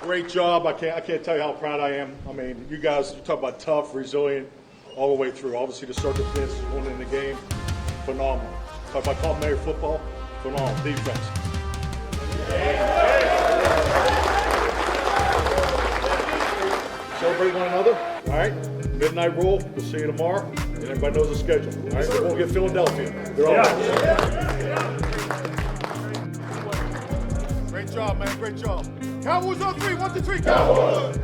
Great job. I can't tell you how proud I am. I mean, you guys, you talk about tough, resilient, all the way through. Obviously, the circumstances winning the game, phenomenal. Talk about complementary football, phenomenal. Defense. Celebrate one another. All right. Midnight roll. We'll see you tomorrow. And everybody knows the schedule. All right. We won't get Philadelphia. They're all Great job, man. Great job. Cowboys on 3. 1, 2, 3. Cowboys.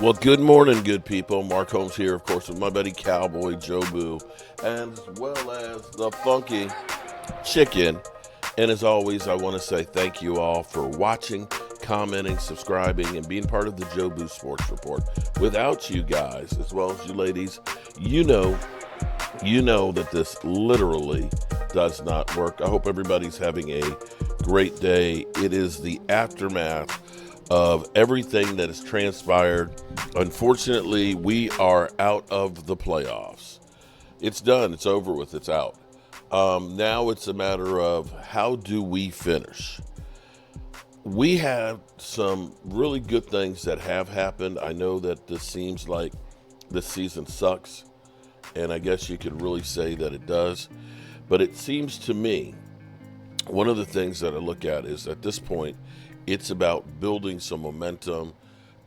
Well, good morning, good people. Mark Holmes here, of course, with my buddy Cowboy Joe Boo, as well as the Funky Chicken. And as always, I want to say thank you all for watching, commenting, subscribing, and being part of the Joe Boo Sports Report. Without you guys, as well as you ladies, you know that this literally does not work. I hope everybody's having a great day. It is the aftermath of everything that has transpired. Unfortunately, we are out of the playoffs. It's done. It's over with. It's out. Now it's a matter of how do we finish? We have some really good things that have happened. I know that this seems like this season sucks, and I guess you could really say that it does. But it seems to me, one of the things that I look at is at this point, it's about building some momentum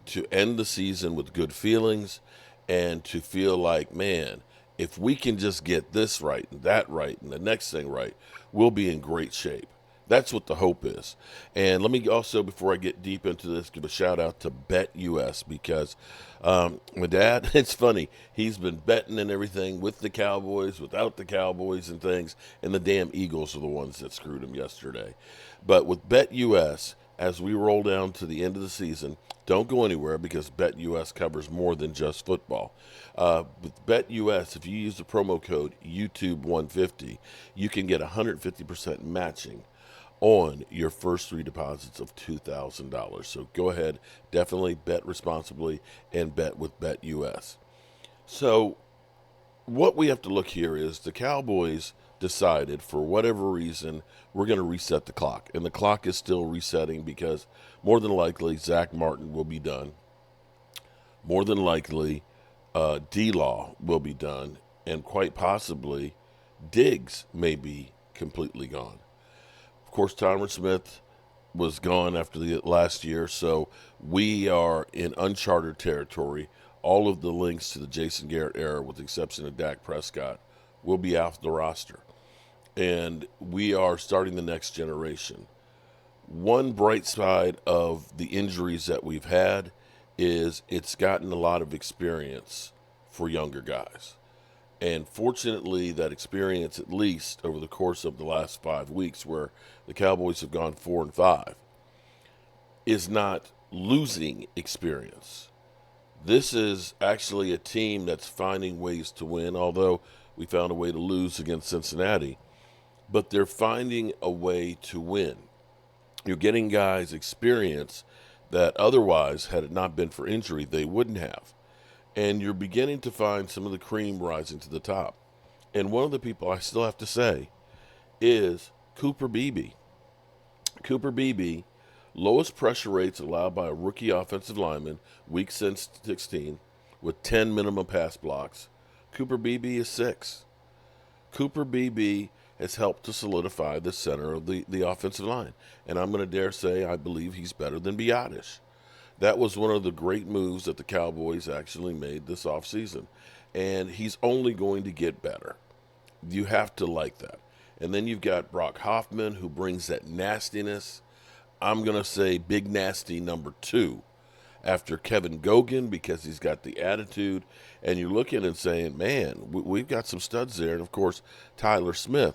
to end the season with good feelings and to feel like, man, if we can just get this right and that right and the next thing right, we'll be in great shape. That's what the hope is. And let me also, before I get deep into this, give a shout out to BetUS because my dad, it's funny, he's been betting and everything with the Cowboys, without the Cowboys and things, and the damn Eagles are the ones that screwed him yesterday. But with BetUS, as we roll down to the end of the season, don't go anywhere because BetUS covers more than just football. With BetUS, if you use the promo code YouTube150, you can get 150% matching on your first 3 deposits of $2,000. So go ahead, definitely bet responsibly and bet with BetUS. So what we have to look here is the Cowboys decided for whatever reason we're going to reset the clock, and the clock is still resetting because more than likely Zach Martin will be done, more than likely D-Law will be done, and quite possibly Diggs may be completely gone. Of course, Tyron Smith was gone after the last year, so we are in uncharted territory. All of the links to the Jason Garrett era, with the exception of Dak Prescott, will be off the roster. And we are starting the next generation. One bright side of the injuries that we've had is it's gotten a lot of experience for younger guys. And fortunately, that experience, at least over the course of the last 5 weeks, where the Cowboys have gone 4-5, is not losing experience. This is actually a team that's finding ways to win, although we found a way to lose against Cincinnati. But they're finding a way to win. You're getting guys experience that otherwise, had it not been for injury, they wouldn't have. And you're beginning to find some of the cream rising to the top. And one of the people I still have to say is Cooper Beebe. Cooper Beebe, lowest pressure rates allowed by a rookie offensive lineman, week since 16, with 10 minimum pass blocks. Cooper Beebe is 6. Cooper Beebe has helped to solidify the center of the offensive line. And I'm going to dare say I believe he's better than B.A.M. That was one of the great moves that the Cowboys actually made this offseason. And he's only going to get better. You have to like that. And then you've got Brock Hoffman, who brings that nastiness. I'm going to say big nasty number 2 after Kevin Gogan, because he's got the attitude. And you're looking and saying, man, we've got some studs there. And, of course, Tyler Smith.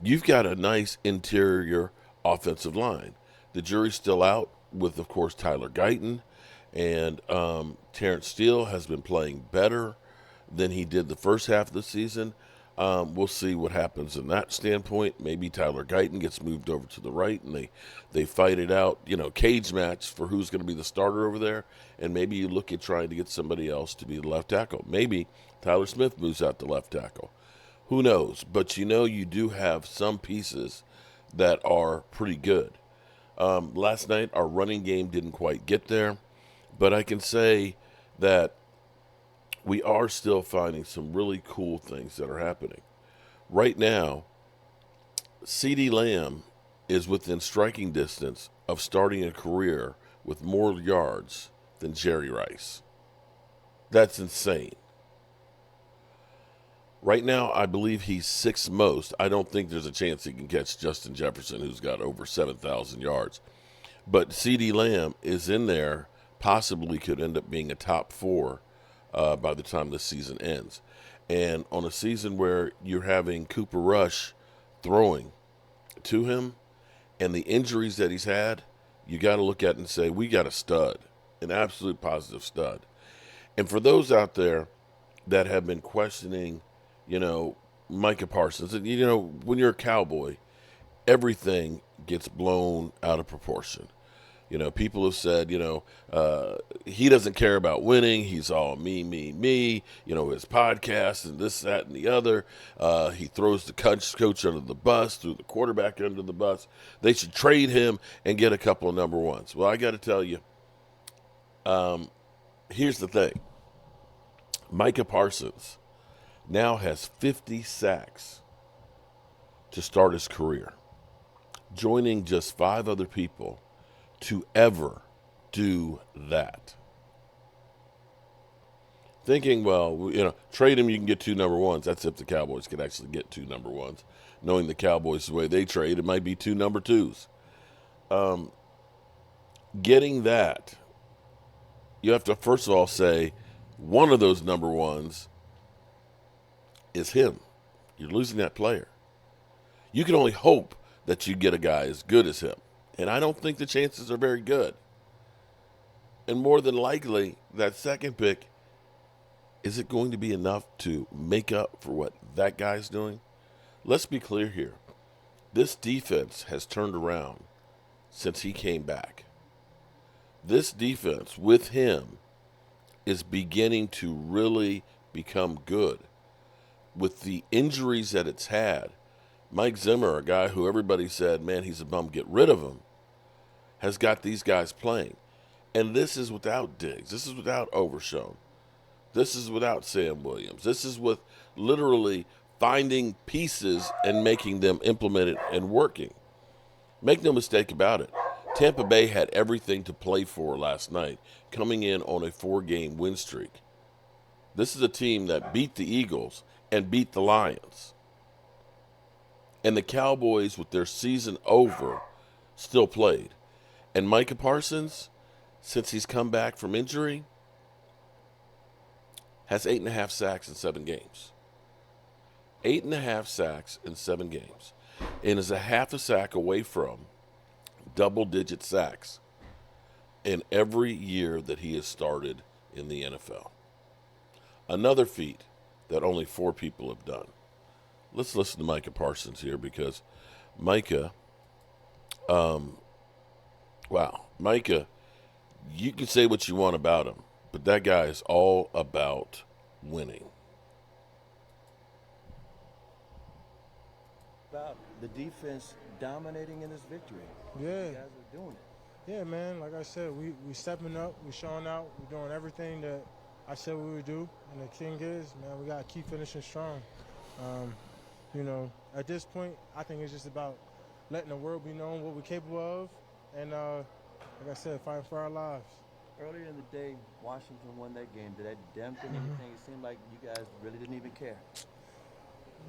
You've got a nice interior offensive line. The jury's still out with, of course, Tyler Guyton. And Terrence Steele has been playing better than he did the first half of the season. We'll see what happens in that standpoint. Maybe Tyler Guyton gets moved over to the right, and they fight it out, cage match for who's going to be the starter over there. And maybe you look at trying to get somebody else to be the left tackle. Maybe Tyler Smith moves out to left tackle. Who knows? But you do have some pieces that are pretty good. Last night, our running game didn't quite get there, but I can say that we are still finding some really cool things that are happening. Right now, CeeDee Lamb is within striking distance of starting a career with more yards than Jerry Rice. That's insane. Right now, I believe he's sixth most. I don't think there's a chance he can catch Justin Jefferson, who's got over 7,000 yards. But CeeDee Lamb is in there, possibly could end up being a top four by the time the season ends. And on a season where you're having Cooper Rush throwing to him and the injuries that he's had, you got to look at it and say, we got a stud, an absolute positive stud. And for those out there that have been questioning, Micah Parsons, and when you're a Cowboy, everything gets blown out of proportion. People have said, he doesn't care about winning. He's all me, his podcast and this, that, and the other. He throws the coach under the bus, threw the quarterback under the bus. They should trade him and get a couple of number ones. Well, I got to tell you, here's the thing. Micah Parsons now has 50 sacks to start his career, joining just 5 other people to ever do that. Thinking, well, trade him, you can get 2 number ones. That's if the Cowboys can actually get 2 number ones. Knowing the Cowboys the way they trade, it might be 2 number twos. Getting that, you have to first of all say one of those number ones is him. You're losing that player. You can only hope that you get a guy as good as him. And I don't think the chances are very good. And more than likely, that second pick, is it going to be enough to make up for what that guy's doing? Let's be clear here. This defense has turned around since he came back. This defense, with him, is beginning to really become good. With the injuries that it's had, Mike Zimmer, a guy who everybody said, man, he's a bum, get rid of him, has got these guys playing. And this is without Diggs. This is without Overshown. This is without Sam Williams. This is with literally finding pieces and making them implemented and working. Make no mistake about it. Tampa Bay had everything to play for last night, coming in on a 4-game win streak. This is a team that beat the Eagles and beat the Lions. And the Cowboys, with their season over, still played. And Micah Parsons, since he's come back from injury, has 8.5 sacks in 7 games. 8.5 sacks in 7 games. And is a half a sack away from double-digit sacks in every year that he has started in the NFL. Another feat that only 4 people have done. Let's listen to Micah Parsons here because Micah, Micah, you can say what you want about him, but that guy is all about winning. About the defense dominating in this victory. Yeah. You guys are doing it. Yeah, man. Like I said, we stepping up. We showing out. We're doing everything that I said we would do. And the thing is, man, we got to keep finishing strong. At this point, I think it's just about letting the world be known what we're capable of. And like I said, fighting for our lives. Earlier in the day, Washington won that game. Did that dampen anything? It seemed like you guys really didn't even care.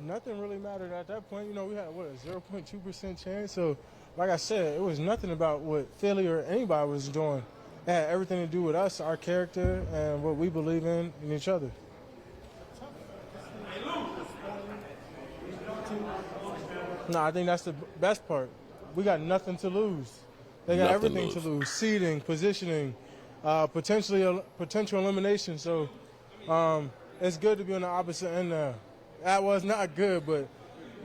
Nothing really mattered at that point. We had, a 0.2% chance. So, like I said, it was nothing about what Philly or anybody was doing. It had everything to do with us, our character, and what we believe in each other. No, I think that's the best part. We got nothing to lose. They got everything to lose. Seeding, positioning, potential elimination. So it's good to be on the opposite end now. That was not good, but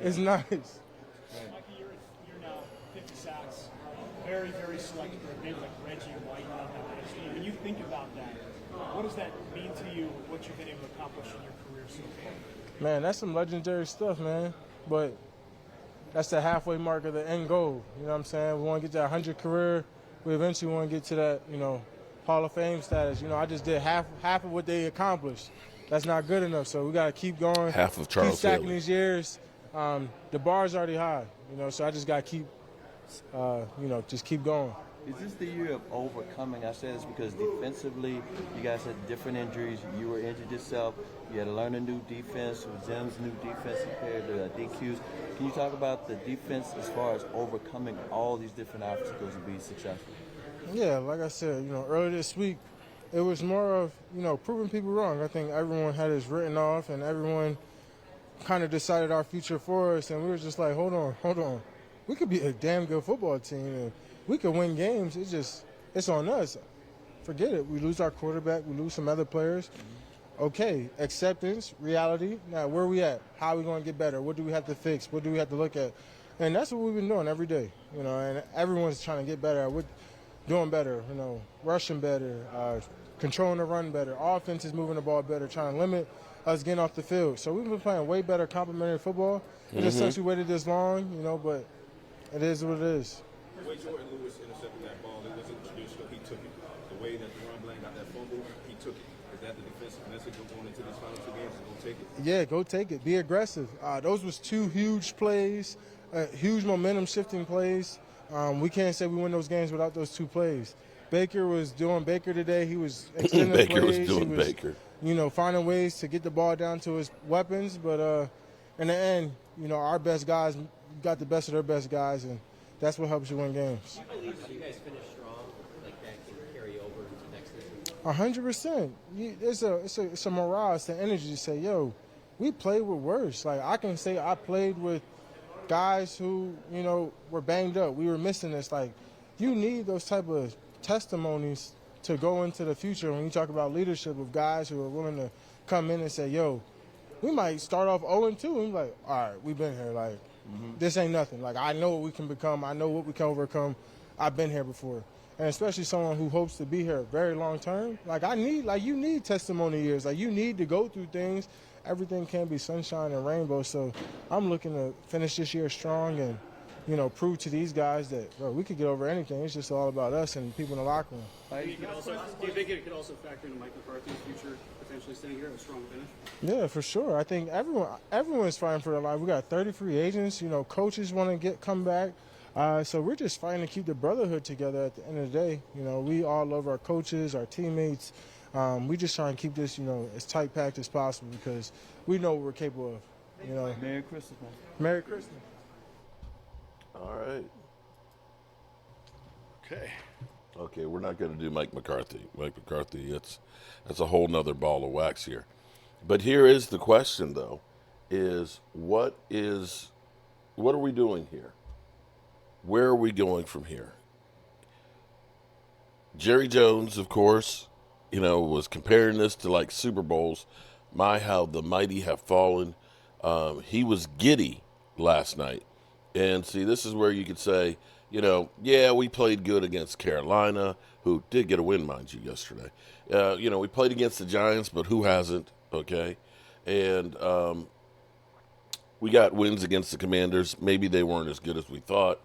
it's nice. Mikey, you're now 50 sacks. Very, very selective. Maybe like Reggie and White on that last team. When you think about that, what does that mean to you, what you've been able to accomplish in your career so far? Man, that's some legendary stuff, man. But that's the halfway mark of the end goal. You know what I'm saying? We want to get to that 100 career. We eventually want to get to that, Hall of Fame status. I just did half of what they accomplished. That's not good enough. So we got to keep going. Half of Charles keep stacking Haley. these years. The bar's already high, so I just got to keep, just keep going. Is this the year of overcoming? I say this because defensively, you guys had different injuries. You were injured yourself. You had to learn a new defense with Zim's new defense compared to DQs. Can you talk about the defense as far as overcoming all these different obstacles and being successful? Yeah, like I said, earlier this week, it was more of, proving people wrong. I think everyone had us written off and everyone kind of decided our future for us. And we were just like, hold on. We could be a damn good football team and we could win games. It's on us. Forget it. We lose our quarterback. We lose some other players. Okay, acceptance, reality. Now, where are we at? How are we going to get better? What do we have to fix? What do we have to look at? And that's what we've been doing every day, and everyone's trying to get better. We're doing better, rushing better, controlling the run better. Offense is moving the ball better, trying to limit us getting off the field. So we've been playing way better complementary football. It just sucks we waited this long, but it is what it is. The way Jordan Lewis intercepted that ball, it wasn't traditional. He took it. The way that Deron Bland got that fumble, he took it. Is that the defensive message of going into these final two games? Is go take it? Yeah, go take it. Be aggressive. Those was two huge plays, huge momentum-shifting plays. We can't say we win those games without those two plays. Baker was doing Baker today. He was extending Baker plays. was doing He was, Baker. Finding ways to get the ball down to his weapons. But in the end, our best guys got the best of their best guys, and that's what helps you win games. I believe if you guys finish strong, like that can carry over into next season. 100%. It's a morale. It's the energy to say, yo, we played with worse. Like, I can say I played with guys who, were banged up. We were missing this. Like, you need those type of testimonies to go into the future when you talk about leadership of guys who are willing to come in and say, yo, we might start off 0-2 and be like, all right, we've been here. Like, this ain't nothing. Like, I know what we can become. I know what we can overcome. I've been here before. And especially someone who hopes to be here very long term. You need testimony years. Like, you need to go through things. Everything can't be sunshine and rainbow. So I'm looking to finish this year strong and, prove to these guys that, bro, we could get over anything. It's just all about us and people in the locker room. Do you think it could also factor into Mike McCarthy's future potentially staying here, a strong finish? Yeah, for sure. I think everyone's fighting for their life. We got 30 free agents. Coaches want to come back. So we're just fighting to keep the brotherhood together at the end of the day. We all love our coaches, our teammates. We just try and keep this, as tight-packed as possible because we know what we're capable of. Merry Christmas, man. Merry Christmas. All right. Okay, we're not going to do Mike McCarthy. Mike McCarthy, that's a whole nother ball of wax here. But here is the question, though, is what are we doing here? Where are we going from here? Jerry Jones, of course, was comparing this to like Super Bowls. How the mighty have fallen. He was giddy last night. And see, this is where you could say, yeah, we played good against Carolina, who did get a win, mind you, yesterday. We played against the Giants, but who hasn't, okay? And we got wins against the Commanders. Maybe they weren't as good as we thought.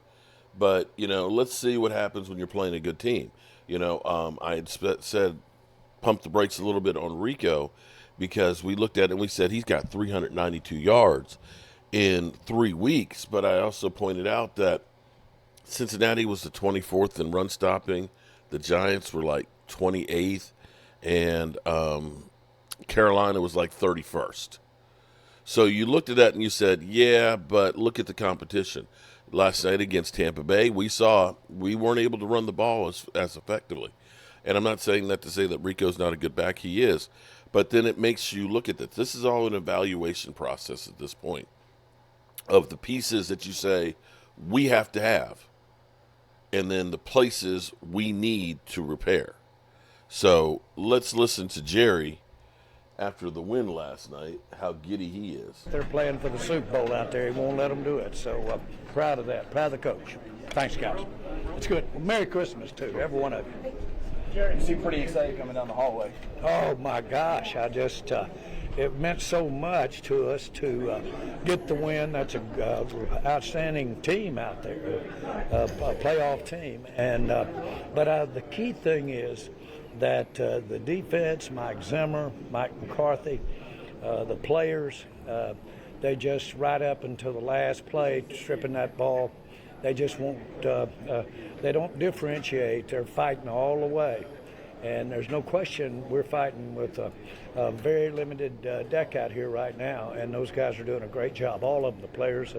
But, let's see what happens when you're playing a good team. I had said pump the brakes a little bit on Rico because we looked at it and we said he's got 392 yards in 3 weeks. But I also pointed out that Cincinnati was the 24th in run stopping. The Giants were like 28th. And Carolina was like 31st. So you looked at that and you said, yeah, but look at the competition. Last night against Tampa Bay, we saw we weren't able to run the ball as effectively. And I'm not saying that to say that Rico's not a good back. He is. But then it makes you look at this. This is all an evaluation process at this point of the pieces that you say we have to have and then the places we need to repair. So let's listen to Jerry after the win last night, how giddy he is. They're playing for the Super Bowl out there. He won't let them do it. So proud of that. Proud of the coach. Thanks, guys. It's good. Well, Merry Christmas, too, every one of you. You seem pretty excited coming down the hallway. Oh, my gosh. I just, it meant so much to us to get the win. That's an outstanding team out there, a playoff team. And but the key thing is that the defense, Mike Zimmer, Mike McCarthy, the players, they just right up until the last play, stripping that ball, they just won't, they don't differentiate. They're fighting all the way. And there's no question we're fighting with a very limited deck out here right now, and those guys are doing a great job, all of them, the players.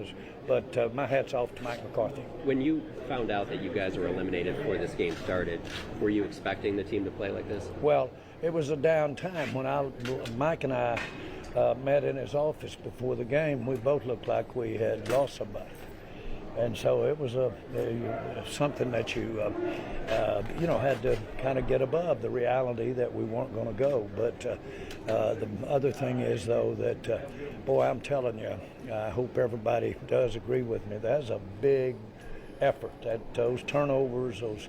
But my hat's off to Mike McCarthy. When you found out that you guys were eliminated before this game started, were you expecting the team to play like this? Well, it was a down time. When Mike and I met in his office before the game, we both looked like we had lost somebody. And so it was something that you had to kind of get above the reality that we weren't going to go. But the other thing is, though, that, boy, I'm telling you, I hope everybody does agree with me. That's a big effort. Those turnovers, those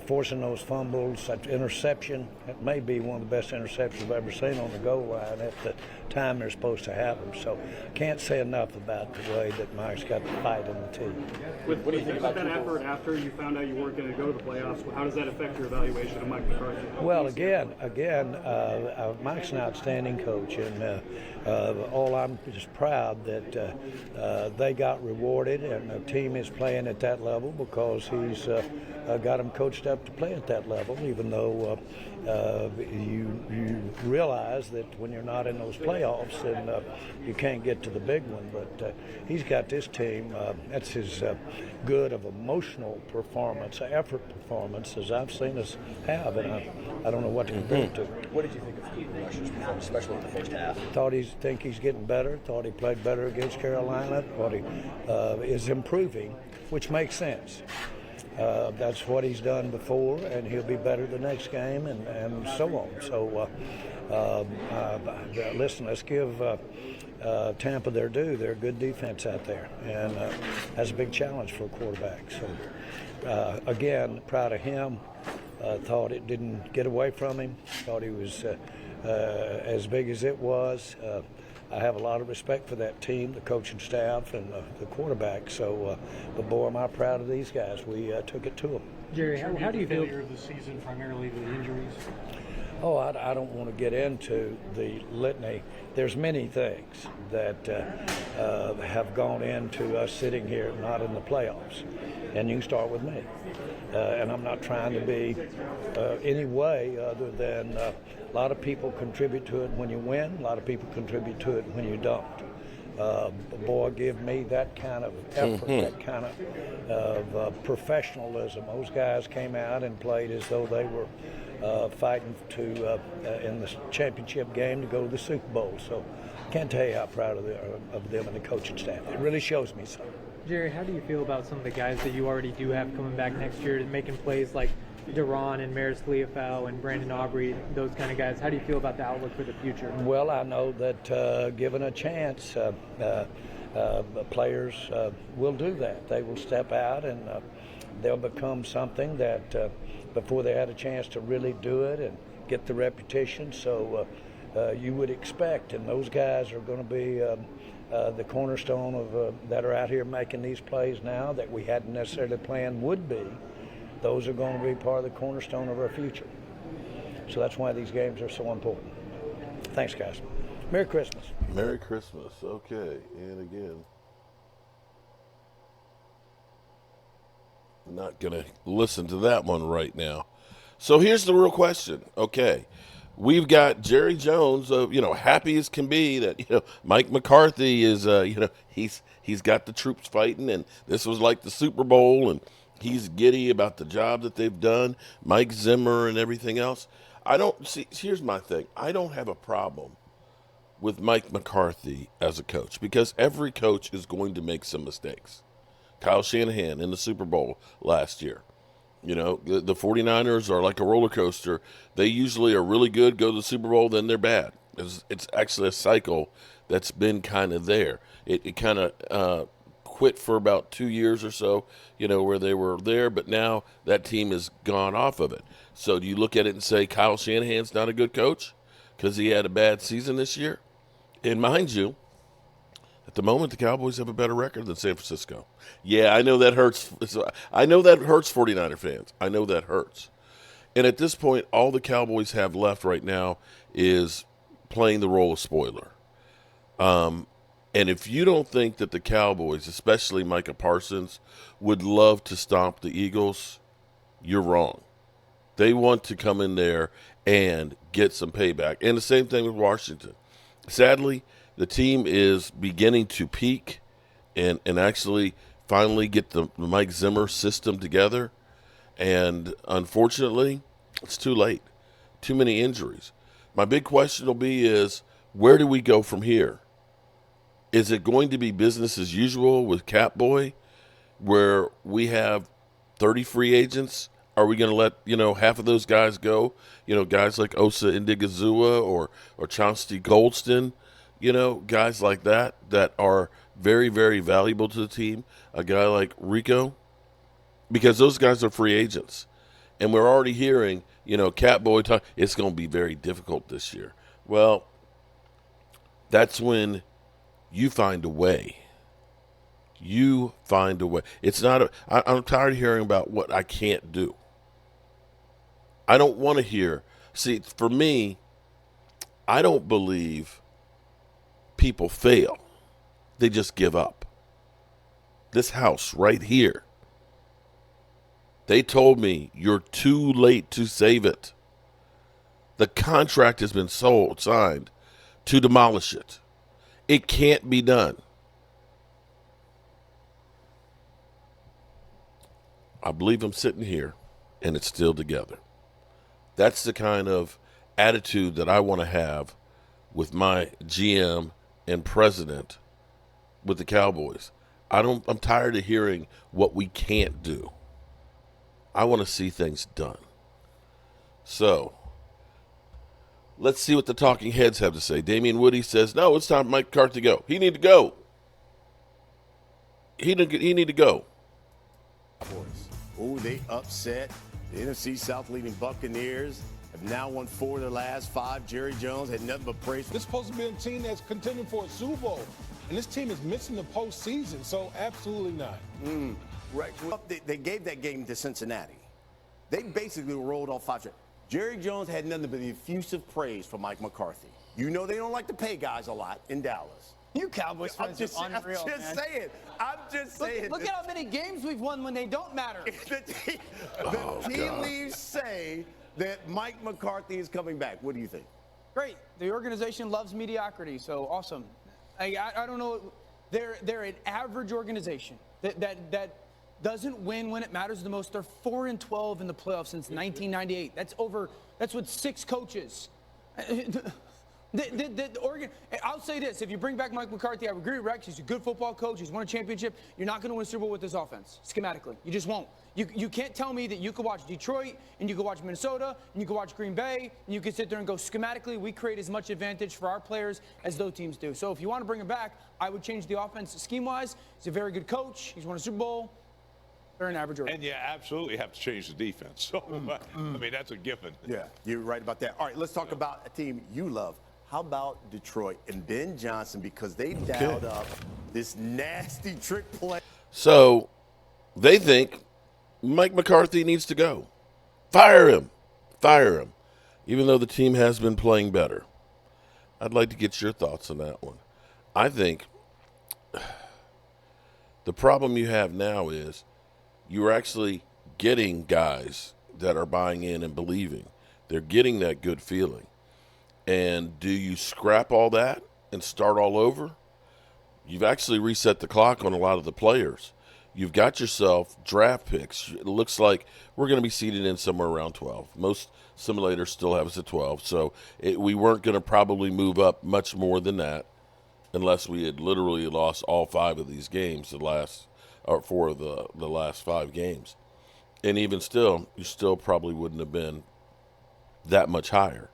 forcing those fumbles, that interception, it may be one of the best interceptions I've ever seen on the goal line at the time they're supposed to have them. So can't say enough about the way that Mike's got the fight in the team. What do you think about that effort after you found out you weren't going to go to the playoffs? How does that affect your evaluation of Mike McCarthy? Well, again, Mike's an outstanding coach, and I'm just proud that they got rewarded, and the team is playing at that level because he's got them coached up to play at that level, even though you realize that when you're not in those playoffs, then you can't get to the big one. But he's got this team. That's his good of emotional performance, effort performance, as I've seen us have, and I don't know what to compare it to. What did you think of Cooper Rush's performance, especially in the first half? Think he's getting better. Thought he played better against Carolina. Thought he is improving, which makes sense. That's what he's done before, and he'll be better the next game, and so on. So, listen, let's give Tampa their due. They're a good defense out there, and that's a big challenge for a quarterback. So, again, proud of him. Thought it didn't get away from him. Thought he was as big as it was. I have a lot of respect for that team, the coaching staff, and the quarterback. So, but boy, am I proud of these guys. We took it to them. Jerry, how do you feel? Failure of the season, primarily the injuries. Oh, I don't want to get into the litany. There's many things that have gone into us sitting here not in the playoffs, and you can start with me. And I'm not trying to be any way other than a lot of people contribute to it when you win. A lot of people contribute to it when you don't. Boy, give me that kind of effort, that kind of professionalism. Those guys came out and played as though they were fighting to in the championship game to go to the Super Bowl. So I can't tell you how proud of them and the coaching staff. It really shows me something. Jerry, how do you feel about some of the guys that you already do have coming back next year and making plays like Duran and Maris Cleofau and Brandon Aubrey, those kind of guys? How do you feel about the outlook for the future? Well, I know that given a chance, players will do that. They will step out and they'll become something that before they had a chance to really do it and get the repetition. So you would expect, and those guys are going to be the cornerstone of that are out here making these plays now that we hadn't necessarily planned would be. Those are going to be part of the cornerstone of our future. So that's why these games are so important. Thanks, guys. Merry Christmas. Merry Christmas. Okay, and again, I'm not going to listen to that one right now. So here's the real question. Okay, we've got Jerry Jones, happy as can be that Mike McCarthy is, he's got the troops fighting, and this was like the Super Bowl, and he's giddy about the job that they've done. Mike Zimmer and everything else. Here's my thing. I don't have a problem with Mike McCarthy as a coach because every coach is going to make some mistakes. Kyle Shanahan in the Super Bowl last year. The 49ers are like a roller coaster. They usually are really good, go to the Super Bowl, then they're bad. It's actually a cycle that's been kind of there. It kind of quit for about 2 years or so, where they were there, but now that team has gone off of it. So do you look at it and say Kyle Shanahan's not a good coach because he had a bad season this year? And mind you, at the moment, the Cowboys have a better record than San Francisco. Yeah, I know that hurts. I know that hurts 49er fans. I know that hurts. And at this point, all the Cowboys have left right now is playing the role of spoiler. And if you don't think that the Cowboys, especially Micah Parsons, would love to stomp the Eagles, you're wrong. They want to come in there and get some payback. And the same thing with Washington. Sadly, the team is beginning to peak and actually finally get the Mike Zimmer system together. And unfortunately, it's too late. Too many injuries. My big question will be is, where do we go from here? Is it going to be business as usual with Catboy, where we have 30 free agents? Are we going to let, half of those guys go? Guys like Osa Indigizua or Chauncey Goldston, guys like that are very, very valuable to the team. A guy like Rico, because those guys are free agents. And we're already hearing, Catboy talk, it's going to be very difficult this year. Well, that's when you find a way. You find a way. It's not I'm tired of hearing about what I can't do. I don't want to hear. See, for me, I don't believe people fail. They just give up. This house right here, they told me you're too late to save it. The contract has been signed to demolish it. It can't be done. I believe I'm sitting here, and it's still together. That's the kind of attitude that I want to have with my GM and president with the Cowboys. I'm tired of hearing what we can't do. I want to see things done. So, let's see what the talking heads have to say. Damian Woody says, no, it's time for Mike McCarthy to go. He need to go. He need to go. Oh, they upset the NFC South leading Buccaneers. Have now won 4 of their last 5. Jerry Jones had nothing but praise. This is supposed to be a team that's contending for a Super Bowl. And this team is missing the postseason, so absolutely not. Right. They gave that game to Cincinnati. They basically rolled off 5 straight. Jerry Jones had nothing but effusive praise for Mike McCarthy. They don't like to pay guys a lot in Dallas. You Cowboys fans are unreal, I'm just saying. Look at how many games we've won when they don't matter. The tea leaves say that Mike McCarthy is coming back. What do you think? Great. The organization loves mediocrity, so awesome. I don't know. They're an average organization that doesn't win when it matters the most. They're 4-12 in the playoffs since 1998. That's with 6 coaches. I'll say this: if you bring back Mike McCarthy, I agree with Rex. He's a good football coach. He's won a championship. You're not going to win a Super Bowl with this offense, schematically. You just won't. You can't tell me that you could watch Detroit and you could watch Minnesota and you could watch Green Bay and you could sit there and go, schematically, we create as much advantage for our players as those teams do. So if you want to bring him back, I would change the offense scheme-wise. He's a very good coach. He's won a Super Bowl. They're an average order. And you absolutely have to change the defense. So, I mean, that's a given. Yeah, you're right about that. All right, let's talk about a team you love. How about Detroit and Ben Johnson, because they dialed up this nasty trick play. So they think Mike McCarthy needs to go. Fire him. Fire him. Even though the team has been playing better. I'd like to get your thoughts on that one. I think the problem you have now is you're actually getting guys that are buying in and believing. They're getting that good feeling. And do you scrap all that and start all over? You've actually reset the clock on a lot of the players. You've got yourself draft picks. It looks like we're going to be seated in somewhere around 12. Most simulators still have us at 12. So we weren't going to probably move up much more than that unless we had literally lost all 5 of these games, the last 4 of the last 5 games. And even still, you still probably wouldn't have been that much higher.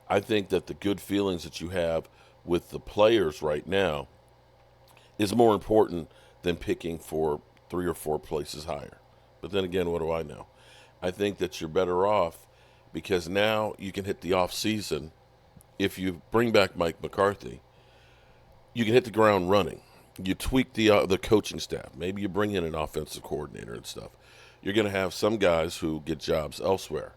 I think that the good feelings that you have with the players right now is more important than picking for 3 or 4 places higher. But then again, what do I know? I think that you're better off because now you can hit the off season. If you bring back Mike McCarthy, you can hit the ground running. You tweak the coaching staff. Maybe you bring in an offensive coordinator and stuff. You're going to have some guys who get jobs elsewhere.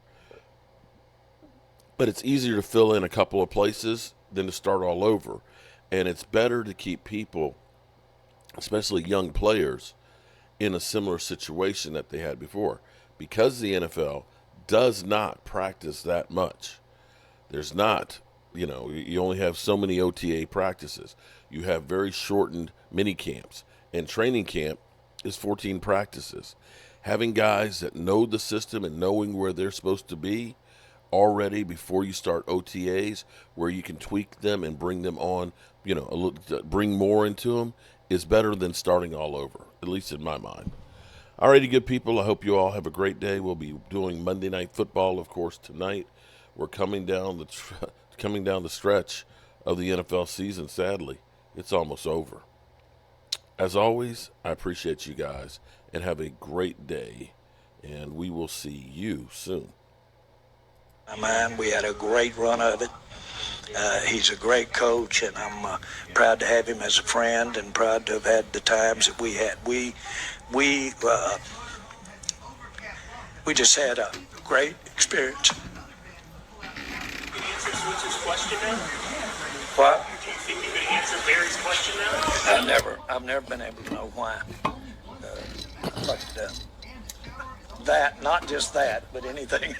But it's easier to fill in a couple of places than to start all over. And it's better to keep people, especially young players, in a similar situation that they had before. Because the NFL does not practice that much. There's not, you only have so many OTA practices. You have very shortened mini camps. And training camp is 14 practices. Having guys that know the system and knowing where they're supposed to be already before you start OTAs, where you can tweak them and bring them on, bring more into them, is better than starting all over, at least in my mind. Alrighty, good people, I hope you all have a great day. We'll be doing Monday Night Football, of course, tonight. We're coming down the stretch of the NFL season, sadly. It's almost over. As always, I appreciate you guys, and have a great day, and we will see you soon. Man, we had a great run of it. He's a great coach, and I'm proud to have him as a friend and proud to have had the times that we had. We just had a great experience. Can you answer Switch's question now? What? Do you think you could answer Barry's question now? I've never been able to know why. Not just that, but anything else.